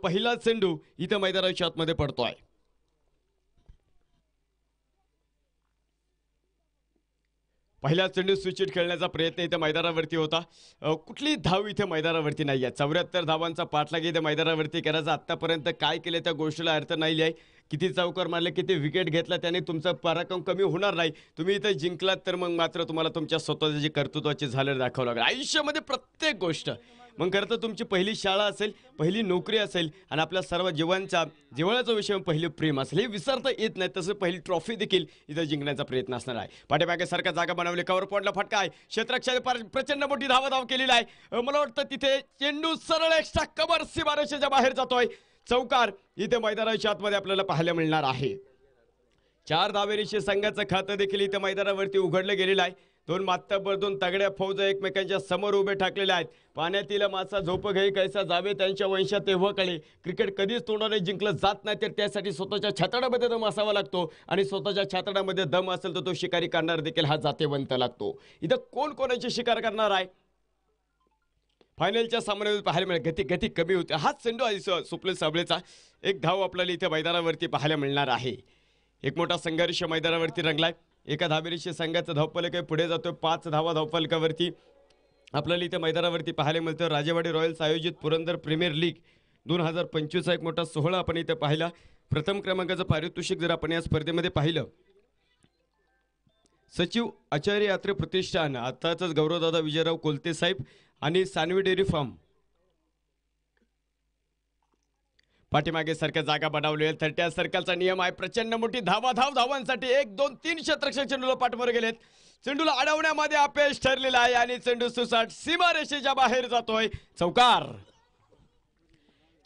पहिला चेंडू इथं मैदानाच्या आतमध्ये पडतोय. पहिला चेंडू स्विचिट खेळण्याचा प्रयत्न इथे मैदानावरती होता. कुठली धाव इथे मैदानावरती नाही आहे. 74 धावांचा पाठलाग इथे मैदानावरती करायचा. आतापर्यंत काय केले त्या गोष्टीला अर्थ नाही आहे. किती चौकार मारले, किती विकेट घेतला, त्याने तुमचा पराक्रम कमी होणार नाही. तुम्ही इथे जिंकलात तर मग मात्र तुम्हाला तुमच्या स्वतःची जी कर्तृत्वाची झालर दाखवावं लागेल. आयुष्यामध्ये प्रत्येक गोष्ट मग खरं तर तुमची पहिली शाळा असेल, पहिली नोकरी असेल, आणि आपल्या सर्व जिव्हाळ्याचा विषय पहिली प्रेम असेल. हे विसरता येत नाही. तसं पहिली ट्रॉफी देखील इथं जिंकण्याचा प्रयत्न असणार आहे. पाठीमागे सारखा जागा बनवली, कव्हर पॉइंटला फटका आहे. क्षेत्ररक्षण प्रचंड मोठी धाव केलेली आहे. मला वाटतं तिथे चेंडू सरळ एक्स्ट्रा कव्हर सीमारेषेच्या बाहेर जातोय. चौकार इथे मैदानाच्या आतमध्ये आपल्याला पाहायला मिळणार आहे. 4 धावेनिशी संघाचं खातं देखील इथे मैदानावरती उघडलं गेलेलं आहे. दोन मातब्बर, दोन तगड्या फौज एकमेकांच्या समोर उभे ठाकलेले आहेत. पाण्यातील मासा झोप घेई कैसा जावे त्यांच्या वंशात तेव्हा कळे. क्रिकेट कधीच तोंडाने जिंकलं जात नाही, तर त्यासाठी स्वतःच्या छातडामध्ये दम असावा लागतो. आणि स्वतःच्या छातडामध्ये दम असेल तर तो शिकारी करणार देखील हा जातेवंत लागतो. इथं कोण कोणाची शिकार करणार आहे फायनलच्या सामन्यामध्ये पाहायला मिळेल. गती कमी होते. हाच चेंडू आहे स्वप्नील साबळेचा. एक धाव आपल्याला इथे मैदानावरती पाहायला मिळणार आहे. एक मोठा संघर्ष मैदानावरती रंगलाय. एका धावेनिशी संघाचं धावफलक आहे पुढे जातोय. 5 धावा धावफलकावरती आपल्याला इथे मैदानावरती पाहायला मिळतं. राजेवाडी रॉयल्स आयोजित पुरंदर प्रीमियर लीग 2025 एक मोठा सोहळा आपण इथे पाहिला. प्रथम क्रमांकाचं पारितोषिक जर आपण या स्पर्धेमध्ये पाहिलं, सचिव आचार्य यात्रे प्रतिष्ठान, आताच गौरवदादा विजयराव कोलते साहेब आणि सानवी डेअरी फार्म पाठीमागे सारख्या जागा बनवली. 30 सर्कलचा नियम आहे. प्रचंड मोठी धावांसाठी 1 2 3 क्षेत्ररक्षक चेंडूला पाठवर गेलेत. चेंडूला अडवण्यामध्ये अपयश ठरलेला आहे आणि चेंडू सुसाट सीमारेषेच्या बाहेर जातोय. चौकार.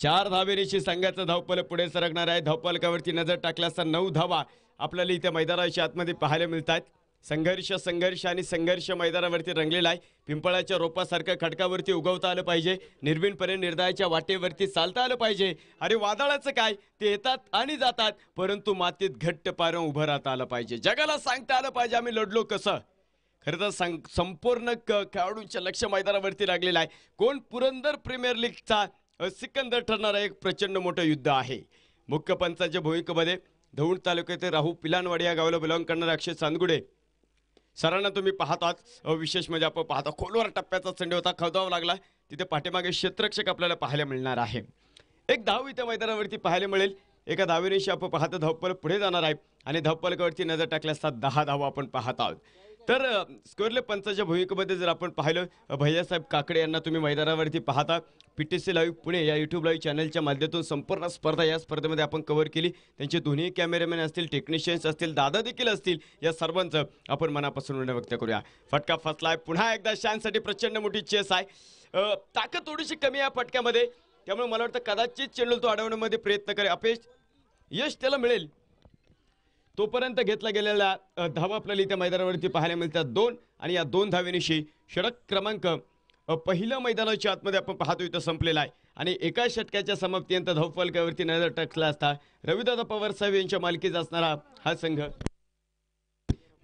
4 धावेनिशी संघाचं धावफलक पुढे सरकणार आहे. धावफलकावरती नजर टाकल्यास 9 धावा आपल्याला इथे मैदानाच्या आतमध्ये पाहायला मिळतात. संघर्ष मैदानावरती रंगलेला आहे. पिंपळाच्या रोपासारखं खडकावरती उगवता आलं पाहिजे. निर्भीनपणे निर्दयाच्या वाटेवरती चालता आलं पाहिजे. अरे वादळाचं काय, ते येतात आणि जातात, परंतु मातीत घट्ट पारून उभं राहता आलं पाहिजे. जगाला सांगता आलं पाहिजे आम्ही लढलो कसं. खरं तर संपूर्ण खेळाडूंच्या लक्ष मैदानावरती लागलेलं आहे. कोण पुरंदर प्रीमियर लीगचा सिकंदर ठरणारा एक प्रचंड मोठं युद्ध आहे. मुख्य पंचाच्या भूमिकेमध्ये दौंड तालुक्यातील राहू पिलानवाडी या गावाला बिलॉंग करणारे अक्षय चांदगुडे सरांना तुम्ही पाहतात. विशेष म्हणजे आपण पाहता खोलवर टप्प्याचा चेंडू होता, खवदावा लागला. तिथे पाठीमागे क्षेत्ररक्षक आपल्याला पाहायला मिळणार आहे. एक धाव इथे मैदानावरती पाहायला मिळेल. एका धावेनिशी आपण पाहता धावफलक पुढे जाणार आहे आणि धावफलकावरती नजर टाकल्यास 10 धावा आपण पाहत आहोत. तर स्कोरले पंचाच्या भूमिकेमध्ये जर आपण पाहिलं, भैयासाहेब काकडे यांना तुम्ही मैदानावरती पाहता. PTC लाईव्ह पुणे या यूट्यूब लाईव्ह चॅनलच्या माध्यमातून संपूर्ण स्पर्धा या स्पर्धेमध्ये आपण कव्हर केली. त्यांचे दोन्ही कॅमेरामॅन असतील, टेक्निशियन्स असतील, दादा देखील असतील, या सर्वांचं आपण मनापासून ऋण व्यक्त करूया. फटका फसलाय. पुन्हा एकदा शानसाठी प्रचंड मोठी चेस आहे. ताकद थोडीशी कमी आहे फटक्यामध्ये, त्यामुळे मला वाटतं कदाचित चेंडू तो अडवण्यामध्ये प्रयत्न करे. अपयश यश त्याला मिळेल. तोपर्यंत घेतला गेलेला धावा आपल्याला इथे मैदानावरती पाहायला मिळतात 2 आणि या 2 धावेनिशी षटक क्रमांक पहिल्या मैदानाच्या आतमध्ये आपण पाहतो इथं संपलेला आहे. आणि एका षटकाच्या समाप्तीनंतर धावफलकावरती नजर टाकला असता रविदादा पवार साहेब यांच्या मालकीचा असणारा हा संघ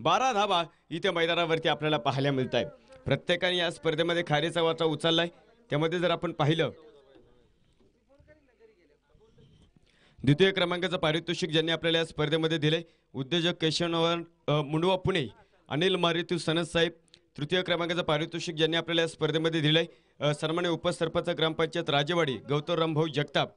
12 धावा इथे मैदानावरती आपल्याला पाहायला मिळत आहे. प्रत्येकाने या स्पर्धेमध्ये खारीचा वाटा उचललाय. त्यामध्ये जर आपण पाहिलं द्वितीय क्रमांकाचं पारितोषिक ज्यांनी आपल्याला या स्पर्धेमध्ये दिले उद्योजक केशवनवर मुंडवा पुणे अनिल मारुती सनद साहेब. तृतीय क्रमांकाचं पारितोषिक ज्यांनी आपल्याला या स्पर्धेमध्ये दिलंय सन्मान्य उपसरपंच ग्रामपंचायत राजेवाडी गौतमरामभाऊ जगताप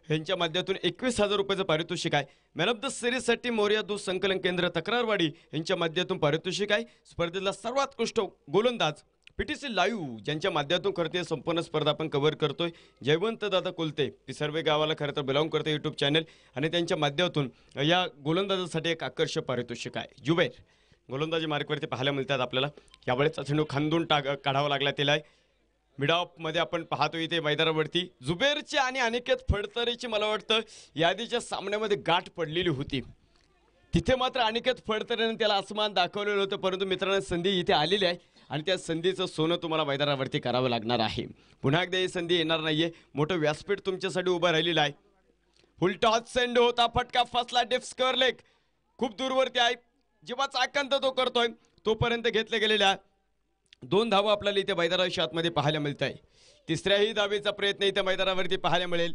यांच्या माध्यमातून 21,000 रुपयाचं पारितोषिक आहे. मॅन ऑफ द सिरीजसाठी मोर्या दूध संकलन केंद्र तक्रारवाडी यांच्या माध्यमातून पारितोषिक आहे. स्पर्धेतला सर्वोत्कृष्ट गोलंदाज पीटीसी लाईव्ह ज्यांच्या माध्यमातून करते संपूर्ण स्पर्धा आपण कव्हर करतोय जयवंत दादा कुलते ती सर्व गावाला खरं तर बिलॉंग करते यूट्यूब चॅनल आणि त्यांच्या माध्यमातून या गोलंदाजासाठी एक आकर्षक पारितोषिक आहे. जुबैर गोलंदाजी मार्कवरती पाहायला मिळतात आपल्याला. यावेळेस चेंडू खांदून काढावा लागला त्याला. मिडऑफमध्ये आपण पाहतो इथे मैदानावरती जुबेरची आणि अनिकेत फडतरेची मला वाटतं यादीच्या सामन्यामध्ये गाठ पडलेली होती. तिथे मात्र अनिकेत फडतरेने त्याला आसमान दाखवलेलं होतं. परंतु मित्रांनो संधी इथे आलेली आहे आणि त्या संधीचं सोनं तुम्हाला मैदानावरती करावं लागणार आहे. पुन्हा एकदा ही संधी येणार नाहीये. मोठं व्यासपीठ तुमच्यासाठी उभं राहिलेलं आहे. फुल टॉस सेंड होता फटका फसला डेफ स्क्वेअर लेग खूप दूरवरती आहे. जेव्हा चाकांत तो करतोय तोपर्यंत घेतले गेलेल्या 2 धावा आपल्याला इथे मैदानाच्या आतमध्ये पाहायला मिळत आहे. तिसऱ्याही धावेचा प्रयत्न इथे मैदानावरती पाहायला मिळेल.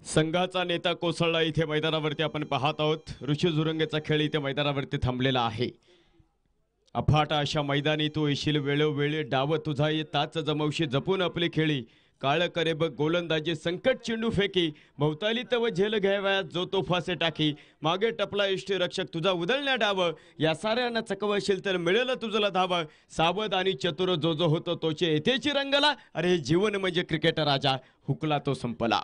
संघाचा नेता कोसळला इथे मैदानावरती आपण पाहत आहोत. ऋषी झुरंगेचा खेळ इथे मैदानावरती थांबलेला आहे. अफाट अशा मैदानी तू येशील वेळोवेळी डाव तुझा येताच जमवशी जपून आपली खेळी काळ करे बघ गोलंदाजी संकट चेंडू फेकी भवताली तव झेल घ्याव्या जो तो फासे टाकी मागे टपला इष्टी रक्षक तुझा उधळण्या डाव या साऱ्यांना चकवशील तर मिळेल तुझला धाव सावध आणि चतुर जो जो होतो तोचे येथेची रंगला अरे जीवन म्हणजे क्रिकेट राजा हुकला तो संपला.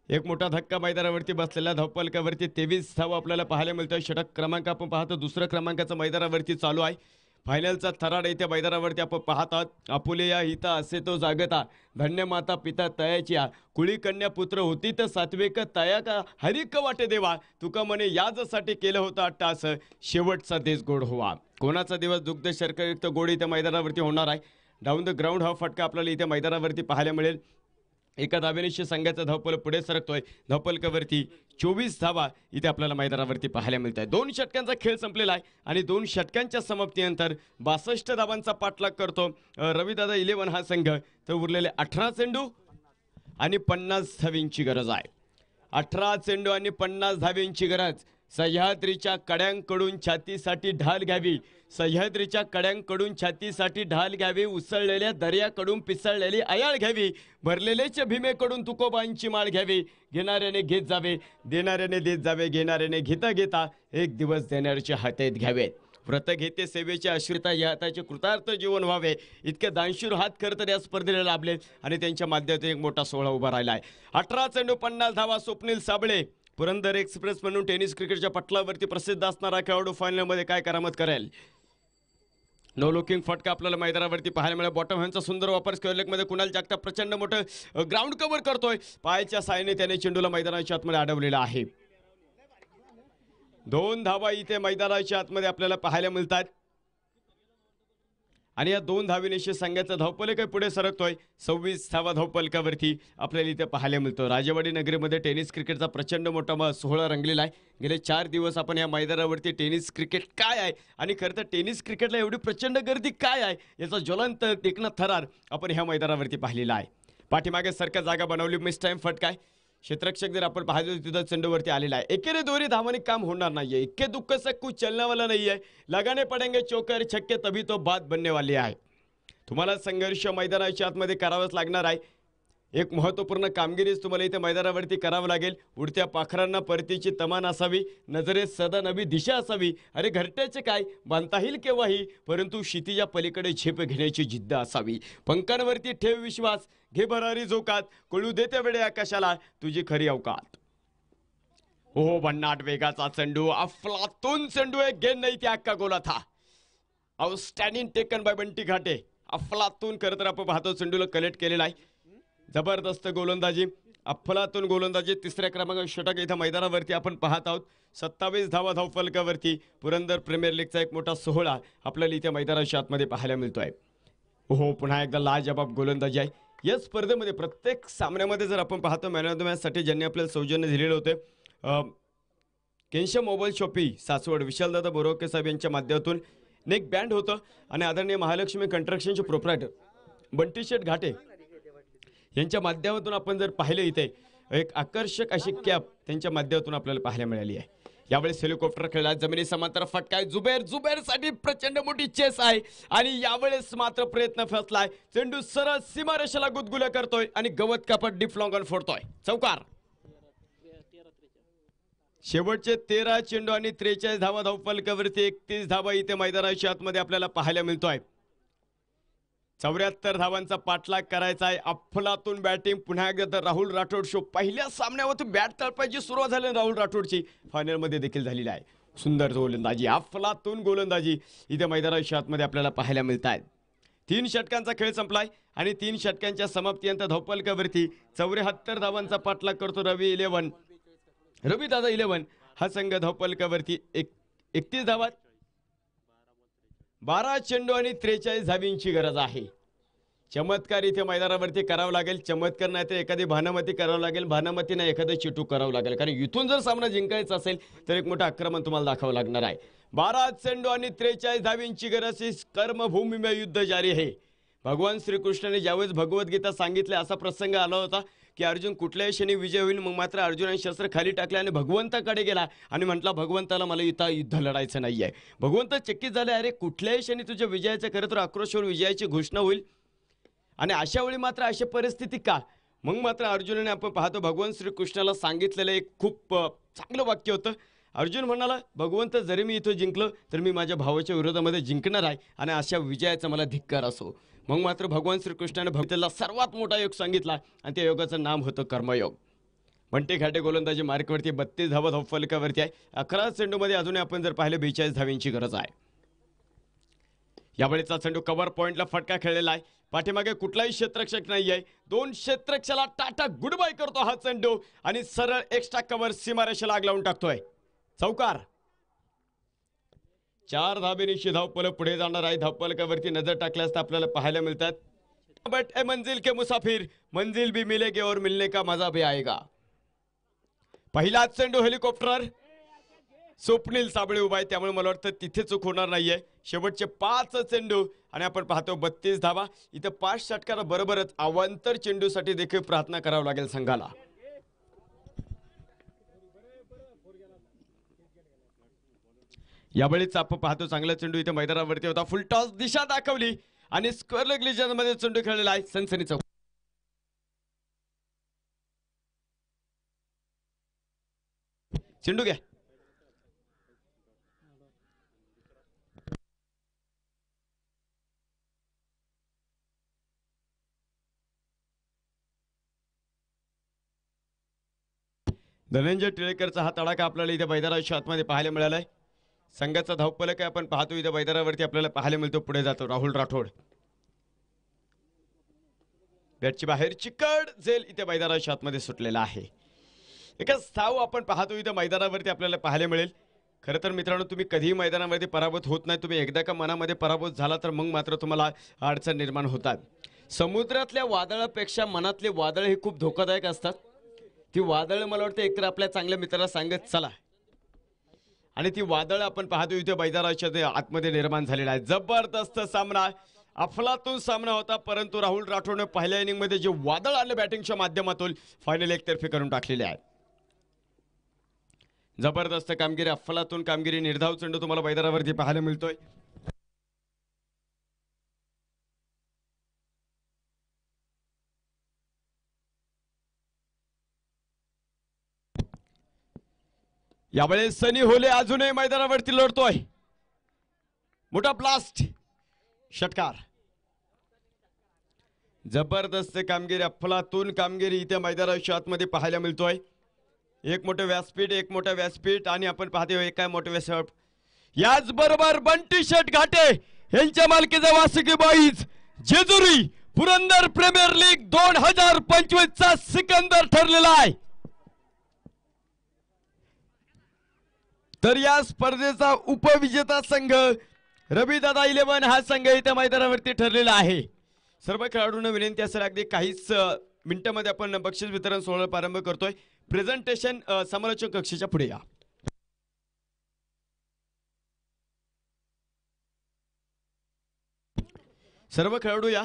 एक मोठा धक्का मैदानावरती बसलेल्या धावफलकावरती 23 धावा आपल्याला पाहायला मिळतोय. षटक क्रमांक आपण पाहतो दुसऱ्या क्रमांकाचं मैदानावरती चालू आहे. फायनलचा थराड इथे मैदानावरती आपण पाहत आहोत. आपुले या हिता असे तो जागता धन्य माता पिता तयाची कुळी कन्या पुत्र होती तर सात्विक तया का हरिक वाटे देवा तुका म्हणे याजसाठी केलं होतं अट्टास शेवटचा देश गोड व्हावा. कोणाचा दिवस दुग्ध शर्करयुक्त गोड इथे मैदानावरती होणार आहे. डाऊन द ग्राउंड हा फटका आपल्याला इथे मैदानावरती पाहायला मिळेल. एका धावेनिशी संघाचा धावफलक पुढे सरकतोय. धावफलकावरती 24 धावा इथे आपल्याला मैदानावरती पाहायला मिळत आहे. 2 षटकांचा खेळ संपलेला आहे आणि 2 षटकांच्या समाप्तीनंतर 62 धावांचा पाठलाग करतो रविदादा 11 हा संघ. तर उरलेले 18 चेंडू आणि 50 धावांची गरज आहे. 18 चेंडू आणि 50 धावांची गरज. सह्याद्रीच्या कड्यांकडून छातीसाठी ढाल घ्यावी, सह्याद्रीच्या कड्यांकडून छातीसाठी ढाल घ्यावी, उसळलेल्या दर्याकडून पिसळलेली अयाळ घ्यावी, भरलेलेच्या भीमेकडून तुकोबांची माळ घ्यावी, घेणाऱ्याने घेत जावे देणाऱ्याने देत जावे, घेणाऱ्याने घेता घेता एक दिवस देणाऱ्याच्या हातात घ्यावे, व्रत घेते सेवेचे आश्रिता या हाताचे कृतार्थ जीवन व्हावे, इतके दानशूर हात खरं तर या स्पर्धेला लाभले आणि त्यांच्या माध्यमातून एक मोठा सोहळा उभा राहिला आहे. 18 चेंडू 50 धावा. स्वप्नील साबळे पुरंदर एक्सप्रेस म्हणून टेनिस क्रिकेटच्या पटलावरती प्रसिद्ध असणारा खेळाडू फायनलमध्ये काय करामत करेल. नो लुकिंग फटका आपल्याला मैदानावरती पाहायला मिळाला. बॉटम हँडचा सुंदर वापर स्क्वेअर लेगमध्ये कुणाल जगताप प्रचंड मोठं ग्राउंड कव्हर करतोय. पायाच्या साहाय्याने त्याने चेंडूला मैदानाच्या आतमध्ये अडवलेला आहे. 2 धावा इथे मैदानाच्या आतमध्ये आपल्याला पाहायला मिळतात आणि या 2 धावेनिशी संघाचा धावपलक पुढे सरकतोय. 26 धावा धावपलकावरती आपल्याला इथे पाहायला मिळतो. राजेवाडी नगरीमध्ये टेनिस क्रिकेटचा प्रचंड मोठा सोहळा रंगलेला आहे. गेले 4 दिवस आपण या मैदानावरती टेनिस क्रिकेट काय आहे आणि खरं तर टेनिस क्रिकेटला एवढी प्रचंड गर्दी काय आहे याचा ज्वलंत देखणं थरार आपण ह्या मैदानावरती पाहिलेला आहे. पाठीमागे सारखा जागा बनवली. मिस टाइम फटका आहे. क्षेत्ररक्षक जर आपण पाहिलं तिथं चेंडूवरती आलेला आहे. एकेरे दोरी धावाने काम होणार नाहीये. इक्के दुक्के से कुछ चलने वाला नहीं है. लगाने पडेंगे चौकर छक्के तभी तो बात बनने वाली आहे. तुम्हाला संघर्ष मैदानाच्या आतमध्ये करावाच लागणार आहे. एक महत्त्वपूर्ण कामगिरीच तुम्हाला इथे मैदानावरती करावं लागेल. उडत्या पाखरांना परतीची तमान असावी, नजरेत सदा नवी दिशा असावी. अरे घरट्याचे काय बांधता येईल केव्हाही, परंतु क्षितिजा पलीकडे झेप घेण्याची जिद्द असावी. पंखांवरती ठेव विश्वास, घे भरारी जोकात, कळू देते वेळे आकाशाला तुझी खरी अवकात. हो भन्नाट वेगाचा चेंडू, अफलातून चेंडू एक गेंद नाही त्या अक्का गोला था. आउटस्टँडिंग टेकन बाय बंटी घाटे. अफलातून खरं तर आपण पाहतो चेंडूला कलेक्ट केलेला आहे. जबरदस्त गोलंदाजी, अफलातून गोलंदाजी. 3ऱ्या क्रमांकावर षटक इथं मैदानावरती आपण पाहत आहोत. 27 धावा धावफलकावरती पुरंदर प्रीमियर लीगचा एक मोठा सोहळा आपल्याला इथे मैदानाच्या आतमध्ये पाहायला मिळतोय. हो पुन्हा एकदा लाजबाब गोलंदाजी आहे. या स्पर्धेमध्ये प्रत्येक सामन्यामध्ये जर आपण पाहतो मॅन ऑफ द मॅचसाठी ज्यांनी आपल्याला सौजन्य दिलेलं होते केनशा मोबाईल शॉपी सासवड विशालदादा बोरोके साहेब यांच्या माध्यमातून नेक बँड होतं आणि आदरणीय महालक्ष्मी कंस्ट्रक्शनचे प्रोप्रायटर बंटी शेठ घाटे यांच्या माध्यमातून आपण जर पाहिलं इथे एक आकर्षक अशी कॅप त्यांच्या माध्यमातून आपल्याला पाहायला मिळाली आहे. यावेळेस हेलिकॉप्टर खेळला, जमिनी समांतर फटका आहे. जुबेरसाठी प्रचंड मोठी चेस आहे आणि यावेळेस मात्र प्रयत्न फसलाय. चेंडू सरळ सीमारेषेला गुदगुल्या करतोय आणि गवत कापड डीप लॉंगन फोडतोय. चौकार. शेवटचे 13 चेंडू आणि 43 धावा धावफलकावरती 31 धावा इथे मैदानाच्या आतमध्ये आपल्याला पाहायला मिळतोय. 74 धावांचा पाठलाग करायचा आहे. अफलातून बॅटिंग. पुन्हा एकदा राहुल राठोड शो. पहिल्या सामन्यावर बॅट तळपायची सुरुवात झाली राहुल राठोडची, फायनलमध्ये देखील झालेली आहे. सुंदर गोलंदाजी, अफलातून गोलंदाजी इथे मैदानाच्या आतमध्ये आपल्याला पाहायला मिळत आहेत. 3 षटकांचा खेळ संपलाय आणि 3 षटकांच्या समाप्तीनंतर धावफलकावरती 74 धावांचा पाठलाग करतो रवी दादा 11 हा संघ धावफलकावरती 31 धावा. 12 चेंडू आणि 43 धावींची गरज आहे. चमत्कार इथे मैदानावरती करावं लागेल. चमत्कार नाही तर एखादी भानामती करावं लागेल, भानामती नाही एखादं चिटू करावं लागेल. कारण इथून जर सामना जिंकायचा असेल तर एक मोठं आक्रमण तुम्हाला दाखवावं लागणार आहे. 12 चेंडू आणि 43 धावींची गरज. कर्मभूमी में युद्ध जारी आहे. भगवान श्रीकृष्णाने ज्यावेळेस भगवद्गीता सांगितले असा प्रसंग आला होता की अर्जुन कुठल्याही क्षणी विजय होईल. मग मात्र अर्जुनाने शस्त्र खाली टाकले आणि भगवंताकडे गेला आणि म्हटला भगवंताला मला इथं युद्ध लढायचं नाहीये. भगवंत चकित झाले, अरे कुठल्याही क्षणी तुझ्या विजयाच्या खरं तर आक्रोशावर विजयाची घोषणा होईल आणि अशा वेळी मात्र अशी परिस्थिती का. मग मात्र अर्जुनाने आपण पाहतो भगवान श्रीकृष्णाला सांगितलेलं एक खूप चांगलं वाक्य होतं. अर्जुन म्हणाला भगवंत जरी मी इथं जिंकलो तर मी माझ्या भावाच्या विरोधामध्ये जिंकणार आहे आणि अशा विजयाचा मला धिक्कार असो. मग मात्र भगवान श्रीकृष्णाने भक्ताला सर्वात मोठा योग सांगितला आणि त्या योगाचं नाम होतं कर्मयोग. बंटी घाटे गोलंदाजी मार्कवरती 32 धावा धावफलकावरती आहे. 11 चेंडूमध्ये अजूनही आपण जर पाहिलं 42 धावींची गरज आहे. यावेळेचा चेंडू कव्हर पॉइंटला फटका खेळलेला आहे. पाठीमागे कुठलाही क्षेत्ररक्षक नाही आहे. 2 क्षेत्ररक्षकाला टाटा गुड बाय करतो हा चेंडू आणि सरळ एक्स्ट्रा कव्हर सीमारेषेला आग लावून टाकतोय. चौकार. 4 धाबेनिशी धावपल पुढे जाणार आहे. धावपलकावरती नजर टाकल्यास आपल्याला पाहायला मिळतात बट ए मंजिल के मुसाफिर मंजिल भी मिलेगी और मिलने का मजा भी आएगा. पहिला चेंडू हेलिकॉप्टर. स्वप्नील साबळे उभा आहे त्यामुळे मला वाटतं तिथे चूक होणार नाहीये. शेवटचे 5 चेंडू आणि आपण पाहतो 32 धावा. इथं 5 षटकाला बरोबरच अवांतर चेंडूसाठी देखील प्रार्थना करावं लागेल संघाला. यावेळीच आपण पाहतो चांगला चेंडू इथे मैदानावरती होता, फुल टॉस दिशा दाखवली आणि स्क्वेअर लेग मध्ये चेंडू खेळलेला आहे. सनसनी चौक चेंडू घ्या. धनंजय टिळेकरचा हा तडाखा आपल्याला इथे मैदानाच्या आतमध्ये पाहायला मिळालाय. संघाचा धावफलक आहे आपण पाहतो इथे मैदानावरती आपल्याला पाहायला मिळतो. पुढे जातो राहुल राठोड. बॅटची बाहेरची कड झेल इथे मैदानाच्या आतमध्ये सुटलेला आहे. एकच धाव आपण पाहतो इथे मैदानावरती आपल्याला पाहायला मिळेल. खरं तर मित्रांनो, तुम्ही कधीही मैदानामध्ये पराभूत होत नाही. तुम्ही एकदा का मनामध्ये पराभूत झाला तर मग मात्र तुम्हाला अडचण निर्माण होतात. समुद्रातल्या वादळापेक्षा मनातले वादळ हे खूप धोकादायक असतात. ती वादळ मला वाटतं एकतर आपल्या चांगल्या मित्राला सांगत चला, आणि ती वादळ आपण पाहतो इथे मैदानाच्या आतमध्ये निर्माण झालेला आहे. जबरदस्त सामना, अफलातून सामना होता, परंतु राहुल राठोडने पहिल्या इनिंग मध्ये जे वादळ आले बॅटिंगच्या माध्यमातून फायनल एकतर्फी करून टाकलेले आहे. जबरदस्त कामगिरी, अफलातून कामगिरी, निर्धाव चेंडू तुम्हाला मैदानावरती पाहायला मिळतोय. यावेळेस सनी होले अजूनही मैदानावरती लढतोय. मोठा ब्लास्ट, षटकार. जबरदस्त कामगिरी, अफलातून कामगिरी इथे मैदानाच्या आतमध्ये पाहायला मिळतोय. एक मोठं व्यासपीठ, एक मोठं व्यासपीठ, आणि आपण पाहतो एक काय मोठं व्यासपीठ. याच बरोबर बंटी शेट घाटे यांच्या मालकीचा Vasuki boys Jejuri Purandar premier league 2025 चा सिकंदर ठरलेला आहे. तर या स्पर्धेचा उपविजेता संघ रविदादा 11 हा संघ इथे मैदानावरती ठरलेला आहे. सर्व खेळाडूंना विनंती असेल अगदी काहीच मिनिटांमध्ये आपण बक्षीस वितरण सोहळा प्रारंभ करतोय. प्रेझेंटेशन समालोचक कक्षाच्या पुढे या. सर्व खेळाडू या.